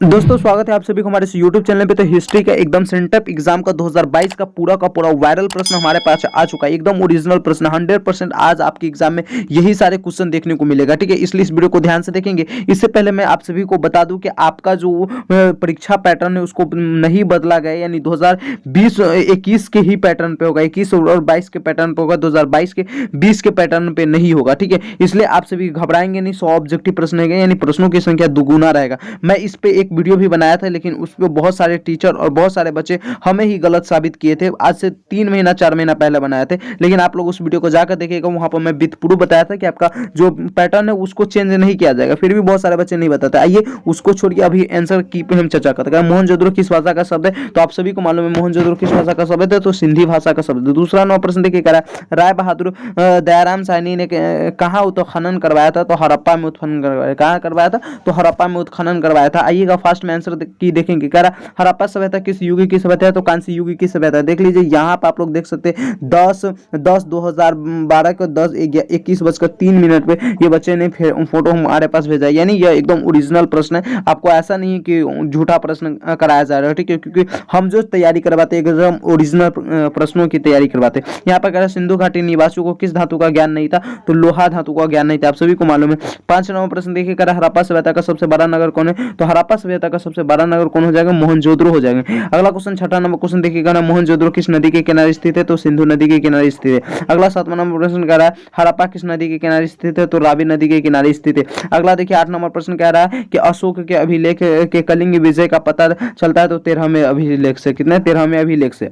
दोस्तों स्वागत है आप सभी को हमारे इस YouTube चैनल पे। तो हिस्ट्री का एकदम सेंटअप एग्जाम का 2022 का पूरा वायरल प्रश्न हमारे पास आ चुका है। एकदम ओरिजिनल प्रश्न 100% आज आपके एग्जाम में यही सारे क्वेश्चन देखने को मिलेगा। ठीक है, इसलिए इस वीडियो को ध्यान से देखेंगे। इससे पहले मैं आप सभी को बता दूं कि आपका जो परीक्षा पैटर्न है उसको नहीं बदला गया, यानी 2020-21 के ही पैटर्न पे होगा। 21 और 22 के पैटर्न पे होगा, 2022 के 20 के पैटर्न पे नहीं होगा। ठीक है, इसलिए आप सभी घबराएंगे नहीं। 100 ऑब्जेक्टिव प्रश्न है, यानी प्रश्नों की संख्या दुगुना रहेगा। मैं इस पे एक वीडियो भी बनाया था, लेकिन उस पर बहुत सारे टीचर और बहुत सारे बच्चे हमें ही गलत साबित किए थे। आज से 3 महीना 4 महीना पहले बनाए थे, लेकिन आप लोग उस वीडियो को जाकर देखिएगा। वहां पर मैं विथ प्रूफ बताया था कि आपका जो पैटर्न है उसको चेंज नहीं किया जाएगा। फिर भी बहुत सारे बच्चे नहीं बताते। आइए उसको छोड़िए, अभी आंसर की पे हम चर्चा करते हैं। मोहनजोदड़ो किस भाषा का शब्द है? तो आप सभी को मालूम है मोहनजोदड़ो किस भाषा का शब्द है, तो सिंधी भाषा का शब्द है। दूसरा नौ प्रश्न देखिए करा, राय बहादुर दयाराम साहनी ने कहा उत्खनन करवाया था? तो हड़प्पा में उत्खनन करवाया। कहाँ करवाया था? तो हड़प्पा में उत्खनन करवाया था। आइएगा फास्ट में आंसर की देखेंगे। कह रहा हड़प्पा सभ्यता किस युग की सभ्यता है? तो कांस्य युग की सभ्यता। देख लीजिए यहाँ पर आप लोग देख सकते हैं 10/10/2012 को 10:21:03 पे ये बच्चे ने फोटो हमारे पास भेजा। यानी यह एकदम ओरिजिनल प्रश्न है। आपको ऐसा नहीं है कि झूठा प्रश्न कराया जा रहा है। ठीक है, क्योंकि हम जो तैयारी करवाते हैं एकदम ओरिजिनल प्रश्नों की तैयारी करवाते हैं। यहाँ पर कह रहा सिंधु घाटी निवासियों को किस धातु का ज्ञान नहीं था? तो लोहा धातु का ज्ञान नहीं था। आप सभी को मालूम है। 5 नंबर प्रश्न देखिए, कह रहा हड़प्पा सभ्यता का सबसे बड़ा नगर कौन है? तो हड़प्पा सभ्यता का सबसे बड़ा नगर कौन हो जाएगा? मोहनजोदड़ो हो जाएगा। अगला क्वेश्चन 6ठा नंबर क्वेश्चन देखिएगा ना, मोहनजोदड़ो किस नदी के किनारे स्थित है? तो सिंधु नदी के किनारे स्थित है। अगला 7वां नंबर प्रश्न कह रहा है हड़प्पा किस नदी के किनारे स्थित है? तो रावी नदी के किनारे स्थित है। अगला देखिए 8 नंबर प्रश्न कह रहा है कि अशोक के अभिलेख के कलिंग विजय का पता चलता है? तो 13वें अभिलेख से। कितने? 13वें अभिलेख से।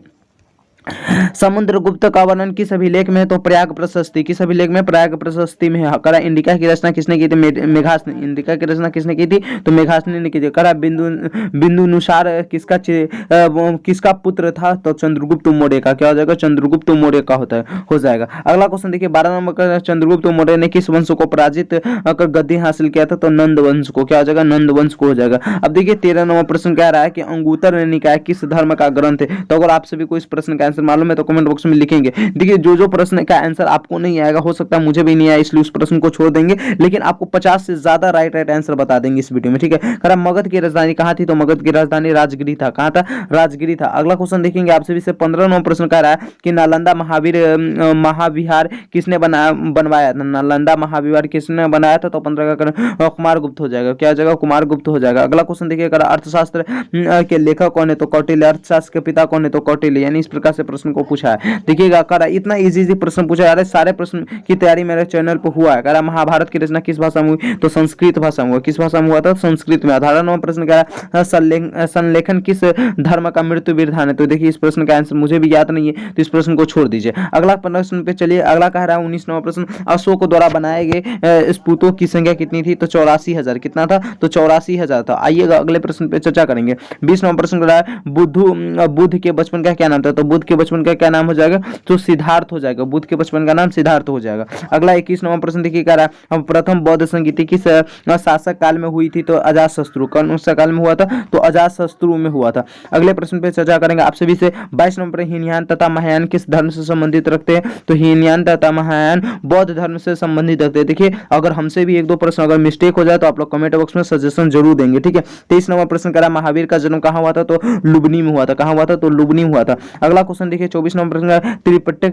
समुद्रगुप्त का वर्णन किस अभिलेख में है? तो प्रयाग प्रशस्ति। किस अभिलेख में? प्रयाग प्रशस्ति में है। करा इंडिका की रचना किसने की थी? मेघासनी। इंडिका की रचना किसने की थी? तो मेघासनी ने की थी। करा बिंदुनुसार किसका पुत्र था? तो चंद्रगुप्त मौर्य का। क्या हो जाएगा? चंद्रगुप्त मौर्य का होता है हो जाएगा। अगला क्वेश्चन देखिए 12 नंबर का, चंद्रगुप्त मौर्य ने किस वंश को पराजित कर गद्दी हासिल किया था? तो नंद वंश को। क्या हो जाएगा? नंद वंश को हो जाएगा। अब देखिए 13 नंबर प्रश्न कह रहा है कि अंगुत्तर निकाय किस धर्म का ग्रंथ है? तो अगर आप सभी को इस प्रश्न का आंसर मालूम है तो कमेंट बॉक्स में लिखेंगे। देखिए जो प्रश्न का आंसर आपको नहीं आएगा, हो सकता है मुझे भी नहीं आया, इसलिए उस प्रश्न को छोड़ देंगे, लेकिन आपको 50 से ज्यादा राइट आंसर बता देंगे इस वीडियो में। ठीक है, करा मगध की राजधानी कहाँ थी? तो मगध की राजधानी राजगिरी था। कहाँ था? राजगिरी था। अगला क्वेश्चन देखेंगे आप सभी से 15 नंबर प्रश्न कह रहा है कि नालंदा महाविहार किसने बनवाया था? नालंदा महाविहार किसने बनाया था? तो 15 का कुमार गुप्त हो जाएगा। क्या हो जाएगा? कुमार गुप्त हो जाएगा। अगला क्वेश्चन देखिए करा अर्थशास्त्र के लेखक कौन है? तो कौटिल्य। अर्थशास्त्र के पिता कौन है? तो कौटिल्य। यानी इस प्रकार से प्रश्न को पूछा है। देखिएगा करा इतना इजी प्रश्न पूछा जा रहा है। सारे प्रश्न की तैयारी मेरे चैनल पर हुआ है। करा महाभारत की रचना किस भाषा में हुई? तो संस्कृत भाषा में हुआ। किस भाषा में हुआ था? संस्कृत में। 18 नंबर प्रश्न कह रहा है संलेखन किस धर्म का मृत्यु विधान है? तो देखिए इस प्रश्न का आंसर मुझे भी याद नहीं है, तो इस प्रश्न को छोड़ दीजिए। अगला प्रश्न पे चलिए। अगला कह रहा है 19 नंबर प्रश्न, अशोक द्वारा बनाए गए स्तूपों की संख्या कितनी थी? तो 84,000। कितना था? तो 84,000 था। आइएगा अगले प्रश्न पे चर्चा करेंगे। 20 नंबर प्रश्न कह रहा है बुद्ध के बचपन का क्या नाम था? तो बुद्ध के बचपन का क्या नाम हो जाएगा? तो सिद्धार्थ हो जाएगा। बुद्ध के बचपन का नाम सिद्धार्थ हो जाएगा। अगला 21 नंबर प्रश्न देखिए कह रहा है प्रथम बौद्ध संगीति किस शासक काल में हुई थी? तो अजातशत्रु। कौन सा काल में हुआ था? तो अजातशत्रु में हुआ था। अगले प्रश्न पे चर्चा करेंगे आप सभी से। 22 नंबर हीनयान तथा महायान किस धर्म से संबंधित रखते हैं? तो हीनयान तथा महायान बौद्ध धर्म से संबंधित रखते हैं। देखिए अगर हमसे भी एक दो प्रश्न अगर मिस्टेक हो जाए तो आप लोग कमेंट बॉक्स में सजेशन जरूर देंगे। ठीक है, 23 नंबर प्रश्न करा महावीर का जन्म कहाँ हुआ था? तो लुबनी में हुआ था। कहाँ हुआ था? तो लुबनी हुआ था। अगला क्वेश्चन देखिए 24 नंबर प्रश्न त्रिपिटक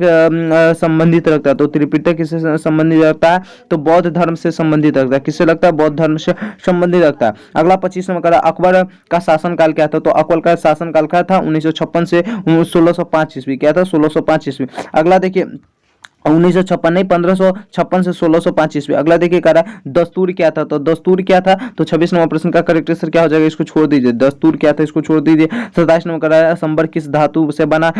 संबंधित रखता है। तो त्रिपिटक किससे संबंधित रखता है? तो बौद्ध धर्म से संबंधित रखता है। किससे लगता है? बौद्ध धर्म से संबंधित रखता है। अगला 25 नंबर का अकबर का शासनकाल क्या था? तो अकबर का शासनकाल क्या था? 1956 से 1605 ईस्वी। क्या था? 1605 ईस्वी। अगला देखिए 1956 नहीं 1556 से 1605 ईस्वी। अगला देखिए कह रहा है दस्तूर क्या था? तो दस्तूर क्या था? तो 26 नंबर प्रश्न का करेक्ट आंसर क्या हो जाएगा? इसको छोड़ दीजिए। दस्तूर क्या था? इसको छोड़ दीजिए। 27 नंबर कह रहा है संबर किस धातु से बना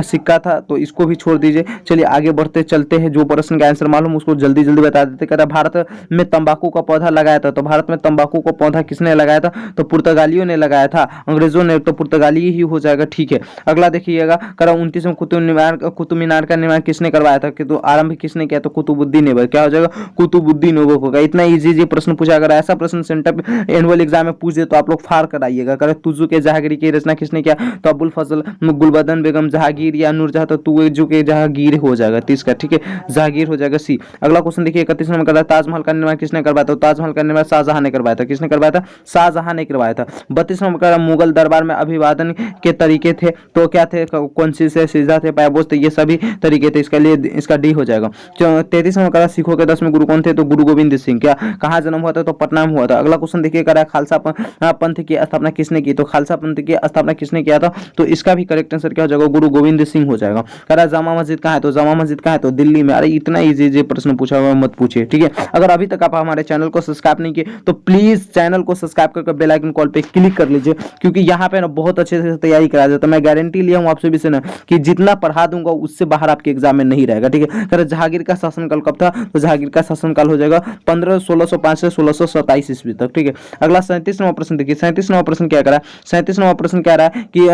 सिक्का था? तो इसको भी छोड़ दीजिए। चलिए आगे बढ़ते चलते हैं। जो प्रश्न का आंसर मालूम उसको जल्दी जल्दी बता देते। कह रहा भारत में तंबाकू का पौधा लगाया था। तो भारत में तंबाकू का पौधा किसने लगाया था? तो पुर्तगालियों ने लगाया था। अंग्रेजों ने? तो पुर्तगाली ही हो जाएगा। ठीक है, अगला देखिएगा कह रहा 29 में कुतुब मीनार का निर्माण किसने करवाया था? तो आरंभ किसने किया, तो कुतुबुद्दीन ऐबक। क्या हो जाएगा, कुतुबुद्दीन ऐबक होगा। इतना इजी प्रश्न पूछा, अगर ऐसा प्रश्न सेंटर एनुअल एग्जाम में पूछ दे तो आप लोग फाड़ कर आइएगा। अगर तुजू के जहांगीर की रचना किसने किया, तो अबुल फजल गुलबदन बेगम जहांगीर या नूरजहां, तो तुजू के जहांगीर हो जाएगा 30 का, ठीक है, जहांगीर हो जाएगा सी। अगला क्वेश्चन देखिए 31 नंबर का, ताजमहल का निर्माण किसने करवाया था, ताजमहल का निर्माण शाहजहां ने करवाया था। किसने करवाया था, शाहजहां ने करवाया था। 32 नंबर का, मुगल दरबार में अभिवादन के तरीके थे, तो क्या थे, कौन सी से सीधा थे, पायबोस थे, ये सभी तरीके थे। इसके लिए इसका डी हो जाएगा। 33 नंबर का, सिखों के 10वें गुरु कौन थे, तो गुरु गोविंद सिंह। क्या कहाँ जन्म हुआ था, तो पटना में हुआ था। अगला क्वेश्चन देखिए करा, खालसा पंथ की स्थापना किसने की, तो खालसा पंथ की स्थापना किसने किया था, तो इसका भी करेक्ट आंसर क्या हो जाएगा, गुरु गोविंद सिंह हो जाएगा। करा जामा मस्जिद कहाँ है, तो जामा मस्जिद कहाँ है, तो दिल्ली में। अरे इतना इजी प्रश्न पूछा हुआ मत पूछिए, ठीक है। अगर अभी तक आप हमारे चैनल को सब्सक्राइब नहीं किए तो प्लीज चैनल को सब्सक्राइब करके बेल आइकन कॉल पे क्लिक कर लीजिए, क्योंकि यहाँ पे ना बहुत अच्छे से तैयारी कराया जाता है। मैं गारंटी लिया हूँ आपसे भी से ना कि जितना पढ़ा दूंगा उससे बाहर आपके एग्जाम में नहीं रहेगा, ठीक है। अगर जहांगीर का शासनकाल कब था, तो जहांगीर का शासनकाल हो जाएगा 1605 से 1627 ईस्वी तक, ठीक है। अगला 37वां प्रश्न देखिए, 37वां प्रश्न क्या करा, 37वां प्रश्न क्या रहा है कि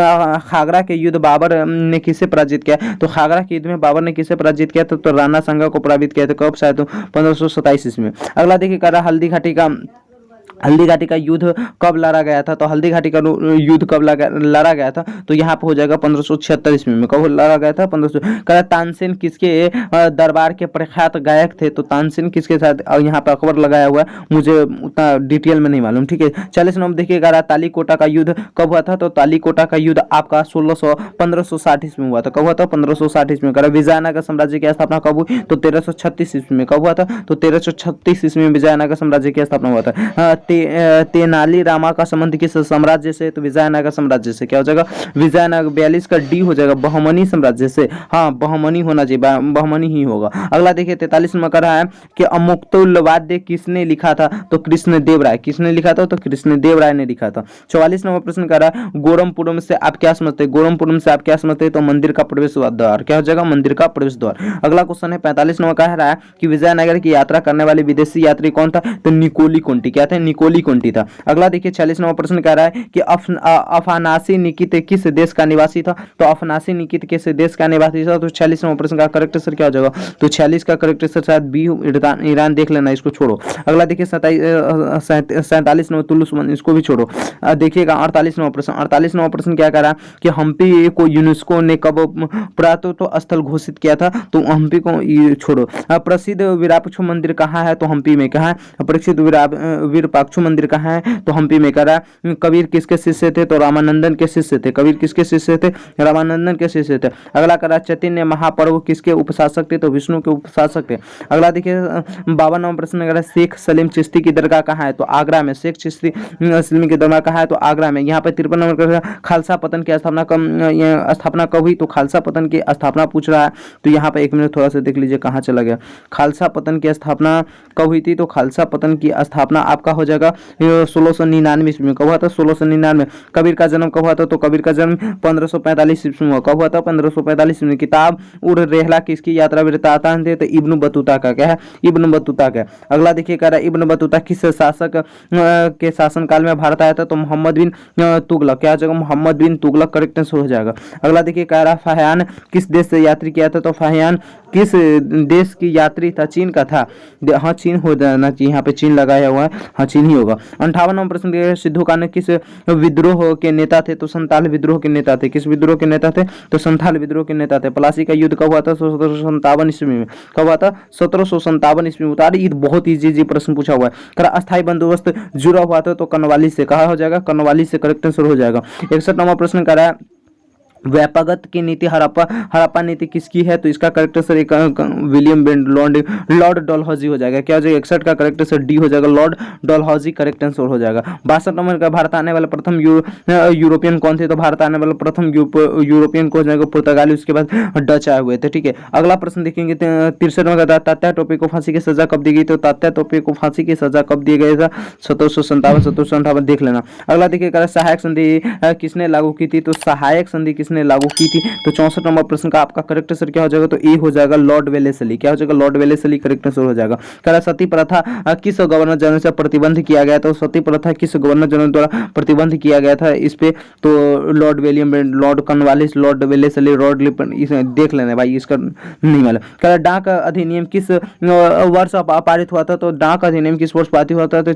खागरा के युद्ध बाबर ने किसे पराजित किया, तो खागरा के युद्ध में बाबर ने किसे पराजित किया, तो राणा सांगा को पराजित किया था। कब, शायद 1527 ईस्वी में। अगला देखिए कह रहा हल्दी घाटी का युद्ध कब लड़ा गया था, तो हल्दी घाटी का युद्ध कब लड़ा गया था, तो यहाँ पे हो जाएगा 1576 ईस्वी में। कब लड़ा गया था, 1500। कह तानसेन किसके दरबार के प्रख्यात गायक थे, तो तानसेन किसके साथ, और यहाँ पे अकबर लगाया हुआ है, मुझे उतना डिटेल में नहीं मालूम, ठीक है। 40 नंबर देखिएगा, तालीकोटा का युद्ध कब हुआ था, तो तालीकोटा का युद्ध आपका 1560 ईस्वी में हुआ था। कब हुआ था, 1560 ईस्वी में। विजयनगर साम्राज्य की स्थापना कब हुई, तो 1336 ईस्वी में। कब हुआ था, तो 1336 ईस्वी में विजयनगर साम्राज्य की स्थापना हुआ था। तेनाली रामा का संबंध किस साम्राज्य से, तो विजयनगर साम्राज्य से। क्या हो जाएगा, विजयनगर। 42 का डी हो जाएगा, बहमनी साम्राज्य से। हाँ, बहमनी होना चाहिए, बहमनी ही होगा। अगला देखिए 43 में कह रहा है कि अमुक्तुल वाद्य किसने लिखा था, तो कृष्णदेव राय। किसने लिखा था, तो कृष्णदेव राय ने लिखा था। 44 नंबर प्रश्न कर रहा है, गोरमपुरम से आप क्या समझते हैं, गोरमपुरम से आप क्या समझते हैं, तो मंदिर का प्रवेश द्वार। क्या हो जाएगा, मंदिर का प्रवेश द्वार। अगला क्वेश्चन है 45 नंबर कह रहा है कि विजयनगर की यात्रा करने वाले विदेशी यात्री कौन था, तो निकोली कोंटी। क्या थे, निकोली कोंटी था। अगला देखिए 46 नंबर प्रश्न कह रहा है कि अफनासी निकित किस देश का निवासी था, तो अफनासी निकित किस देश का निवासी था, तो 46 नंबर प्रश्न का करेक्ट आंसर क्या हो जाएगा, तो 46 का करेक्ट आंसर शायद बी, ईरान देख लेना, इसको छोड़ो। अगला देखिए 47 नंबर तुलुसमन, इसको भी छोड़ो। देखिएगा 48 नंबर प्रश्न, 48 नंबर प्रश्न क्या कह रहा है कि हम्पी को यूनेस्को ने कब पुरातत्व स्थल घोषित किया था, तो हम्पी को छोड़ो। प्रसिद्ध विरापाक्ष मंदिर कहाँ है, तो हम्पी में। कहाँ है प्रसिद्ध विरापाक्ष मंदिर कहाँ है, तो हम्पी में। करा कबीर किसके शिष्य थे, तो रामानंदन के शिष्य थे। कबीर किसके शिष्य थे, रामानंदन के शिष्य थे। अगला करा चैतन्य महापर्व किसके उपशासक थे, तो विष्णु के उपशासक थे। अगला देखिए 52 नंबर प्रश्न अगर शेख सलीम चिश्ती की दरगाह कहाँ है, तो आगरा में। शेख चिश्ती सलीम की दरगाह कहाँ है, तो आगरा में। यहाँ पे 53 नंबर खालसा पतन की स्थापना कब हुई, तो खालसा पतन की स्थापना पूछ रहा है, तो यहाँ पे 1 मिनट थोड़ा सा देख लीजिए कहाँ चला गया। खालसा पतन की स्थापना कब हुई थी, तो खालसा पतन की स्थापना आपका हो जाएगा 1699 ईस्वी में। कब हुआ था, 1699। कबीर का जन्म कब हुआ था, तो कबीर का जन्म 1545 ईस्वी में हुआ। कब हुआ था, 1545 में। किताब उड़ रेहला किसकी यात्रा वृत्तांत थे, तो इब्न बतूता का। क्या है, इब्न बतूता का। अगला देखिए कह रहा है इब्न बतूता किस शासक के शासनकाल में भारत आया था, तो मोहम्मद बिन तुगलक। क्या जगह, मोहम्मद बिन तुगलक करेक्ट आंसर हो जाएगा। अगला देखिए कह रहा है फाहियान किस देश से यात्री किया था, तो फाहियान किस देश की यात्री था, चीन का था। हाँ, चीन हो जाना चाहिए, यहाँ पे चीन लगाया हुआ है, हाँ चीन ही होगा। 58 नंबर प्रश्न सिद्धू कान्हू किस विद्रोह के नेता थे, तो संथाल विद्रोह के नेता थे। किस विद्रोह के नेता थे, तो संथाल विद्रोह के नेता थे। प्लासी का युद्ध कब हुआ था, 1757 ईस्वी में। कब हुआ था, 1757 ईस्वी में। ये बहुत इजी प्रश्न पूछा हुआ है। अस्थायी बंदोबस्त जुड़ा हुआ था, तो कन्नवाली से। कहा हो जाएगा, कन्नवाली से करेक्ट आंसर हो जाएगा। 61 नंबर प्रश्न कर रहा है व्यापगत की नीति हड़प्पा नीति किसकी है, तो इसका करेक्ट आंसर एक विलियम लॉर्ड डलहौजी हो जाएगा। क्या हो जाएगा, 61 का करेक्ट आंसर डी हो जाएगा, लॉर्ड डलहौजी करेक्ट आंसर हो जाएगा। 62 नंबर का भारत आने वाला प्रथम यूरोपियन कौन थे, तो भारत आने वाला प्रथम यूरोपियन को हो जाएगा पुर्तगाली, उसके बाद डच आए हुए थे, ठीक है। अगला प्रश्न देखेंगे 63 नंबर का तात्या टोपे को फांसी की सजा कब दी गई, तो तात्या टोपे को फांसी की सजा कब दी गई था, 1757 देख लेना। अगला देखिए सहायक संधि किसने लागू की थी, तो सहायक संधि किसने लागू की थी? तो 64 नंबर प्रश्न का आपका करेक्ट आंसर क्या हो जाएगा? तो ए हो जाएगा लॉर्ड वेलेस्ली। क्या हो जाएगा? लॉर्ड वेलेस्ली करेक्ट आंसर हो जाएगा। कह रहा सती प्रथा किस गवर्नर जनरल से प्रतिबंध किया गया? तो सती प्रथा किस गवर्नर जनरल द्वारा प्रतिबंध किया गया था इस पे? तो Lord William, Lord Cornwallis, Lord Wellesley, Lord Ripon, इसे देख लेना भाई, इसका नहीं मालूम। कह रहा डाक अधिनियम किस वर्ष पारित हुआ था? तो डाक अधिनियम किस वर्ष पारित हुआ था? तो